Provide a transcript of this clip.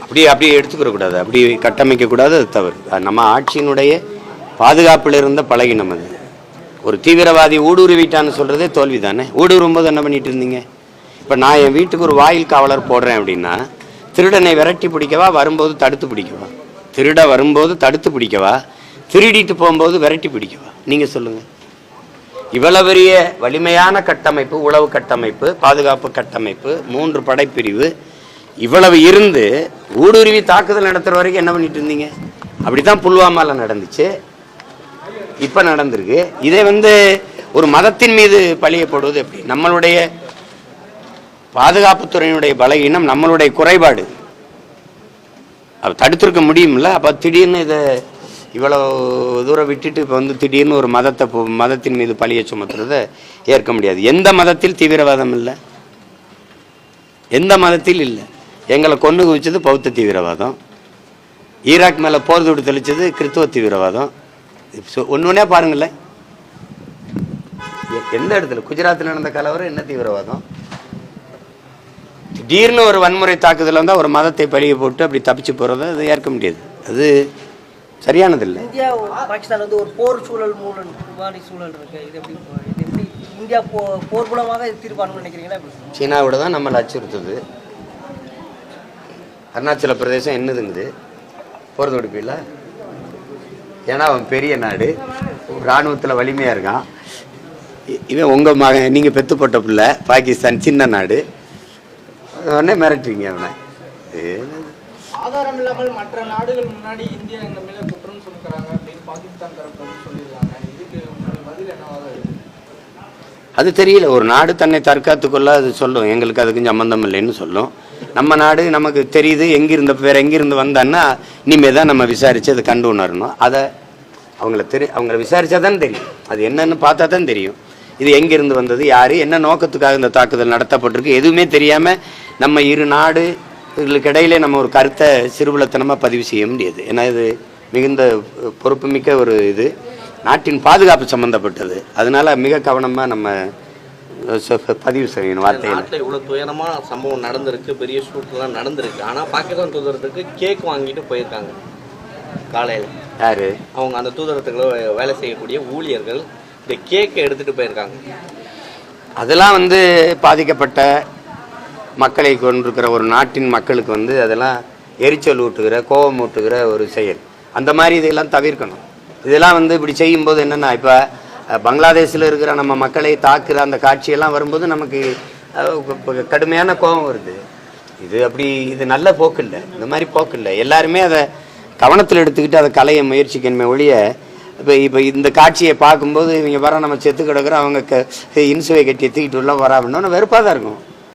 அப்படி எடுத்துக்கிறக்கூடாது, அப்படி கட்டமைக்கக்கூடாது, அது தவறு. நம்ம ஆட்சியினுடைய பாதுகாப்பில் இருந்த பழகினம் அது. ஒரு தீவிரவாதி ஊடுருவிட்டான்னு சொல்கிறதே தோல்வி தானே. ஊடுருவும் போது என்ன பண்ணிட்டு இருந்தீங்க? இப்போ நான் என் வீட்டுக்கு ஒரு வாயில் காவலர் போடுறேன் அப்படின்னா, திருடனை விரட்டி பிடிக்கவா, வரும்போது தடுத்து பிடிக்கவா? திருட வரும்போது தடுத்து பிடிக்கவா, திருடிட்டு போகும்போது விரட்டி பிடிக்கவா? நீங்கள் சொல்லுங்கள். இவ்வளவு பெரிய வலிமையான கட்டமைப்பு, உளவு கட்டமைப்பு, பாதுகாப்பு கட்டமைப்பு, 3 படைப்பிரிவு இவ்வளவு இருந்து ஊடுருவி தாக்குதல் நடத்துகிற வரைக்கும் என்ன பண்ணிட்டு இருந்தீங்க? அப்படித்தான் புல்வாமாவில் நடந்துச்சு, இப்போ நடந்திருக்கு. இதை ஒரு மதத்தின் மீது பழிய போடுவது எப்படி? நம்மளுடைய பாதுகாப்புத்துறையினுடைய பலகீனம், நம்மளுடைய குறைபாடு. தடுத்திருக்க முடியும்ல. அப்போ திடீர்னு இதை இவ்வளோ தூரம் விட்டுட்டு இப்போ திடீர்னு ஒரு மதத்தின் மீது பழிய சுமத்துறதை ஏற்க முடியாது. எந்த மதத்தில் தீவிரவாதம் இல்லை? எந்த மதத்தில் இல்லை? எங்களை கொண்டு குவிச்சது பௌத்த தீவிரவாதம், ஈராக் மேலே போர் தொடு தெளிச்சது கிறிஸ்துவ தீவிரவாதம். ஒன்னே பாருங்களேன், எந்த இடத்துல? குஜராத்தில் நடந்த கலவரம் என்ன தீவிரவாதம்? திடீர்னு ஒரு வன்முறை தாக்குதல் வந்தால் ஒரு மதத்தை பழிய போட்டு அப்படி தப்பிச்சு போகிறத அது ஏற்க முடியாது. அது சரியானதில்லை. இந்தியா பாகிஸ்தான் ஒரு போர் சூழல் சூழல் இருக்கு. இது எப்படி இந்தியா போர் மூலமாக தீர்ப்பானு நினைக்கிறீங்களா? சீனாவோட தான் நம்மளை அச்சுறுத்துது. அருணாச்சல பிரதேசம் என்னதுங்குது போர் தொடுப்பில்ல? ஏன்னா அவன் பெரிய நாடு, இராணுவத்தில் வலிமையாக இருக்கான். இவன் உங்கள் மகன், நீங்கள் பெற்று போட்ட பிள்ளை, பாகிஸ்தான் சின்ன நாடு, உடனே மிரட்டுறீங்க அவனை. ஆதாரம் இல்லாமல் மற்ற நாடுகள் முன்னாடி இந்தியா எங்க மேல குற்றம் சுமத்துறாங்க அப்படின்னு பாகிஸ்தான் தரப்பு சொல்லியிருக்காங்க. இதுக்கு பதில் என்னவாக இருக்கு? அது தெரியல. ஒரு நாடு தன்னை தற்காத்துக்கொள்ள அது சொல்லும், எங்களுக்கு அதுக்கு சம்பந்தம் இல்லைன்னு சொல்லும். நம்ம நாடு நமக்கு தெரியுது, எங்கிருந்து வேற எங்கிருந்து வந்தான்னா இனிமேல் தான் நம்ம விசாரித்து அதை கண்டு உணரணும். அதை அவங்கள விசாரித்தா தான் தெரியும், அது என்னன்னு பார்த்தா தான் தெரியும். இது எங்கிருந்து வந்தது, யார், என்ன நோக்கத்துக்காக இந்த தாக்குதல் நடத்தப்பட்டிருக்கு, எதுவுமே தெரியாமல் நம்ம இரு நாடு இதுகளுக்கு இடையிலே நம்ம ஒரு கருத்தை சிறுபுலத்தனமாக பதிவு செய்ய முடியாது. ஏன்னா இது மிகுந்த பொறுப்புமிக்க ஒரு இது, நாட்டின் பாதுகாப்பு சம்மந்தப்பட்டது. அதனால மிக கவனமாக நம்ம பதிவு செய்யணும் வார்த்தையில். நாட்டில் இவ்வளோ துயரமான சம்பவம் நடந்திருக்கு, பெரிய ஷூட்லாம் நடந்திருக்கு. ஆனால் பாகிஸ்தான் தூதரத்துக்கு கேக் வாங்கிட்டு போயிருக்காங்க காலையில். யார்? அவங்க அந்த தூதரத்துக்குள்ள வேலை செய்யக்கூடிய ஊழியர்கள் இந்த கேக்கை எடுத்துகிட்டு போயிருக்காங்க. அதெல்லாம் பாதிக்கப்பட்ட மக்களை கொண்டிருக்கிற ஒரு நாட்டின் மக்களுக்கு அதெல்லாம் எரிச்சல் ஊட்டுகிற, கோபம் ஊட்டுகிற ஒரு செயல். அந்த மாதிரி இதெல்லாம் தவிர்க்கணும். இதெல்லாம் இப்படி செய்யும்போது என்னென்னா, இப்போ பங்களாதேஷில் இருக்கிற நம்ம மக்களை தாக்குற அந்த காட்சியெல்லாம் வரும்போது நமக்கு கடுமையான கோபம் வருது. இது நல்ல போக்கு இல்லை, இந்த மாதிரி போக்கு இல்லை. எல்லாருமே அதை கவனத்தில் எடுத்துக்கிட்டு அதை கலைய முயற்சிக்கணுமே ஒழிய, இப்போ இந்த காட்சியை பார்க்கும்போது இவங்க வர நம்ம செத்து கிடக்குறோம், அவங்க இன்சுவை கட்டி தூக்கிட்டு உள்ள வரா அப்படின்னா வெறுப்பாக தான் இருக்கும்.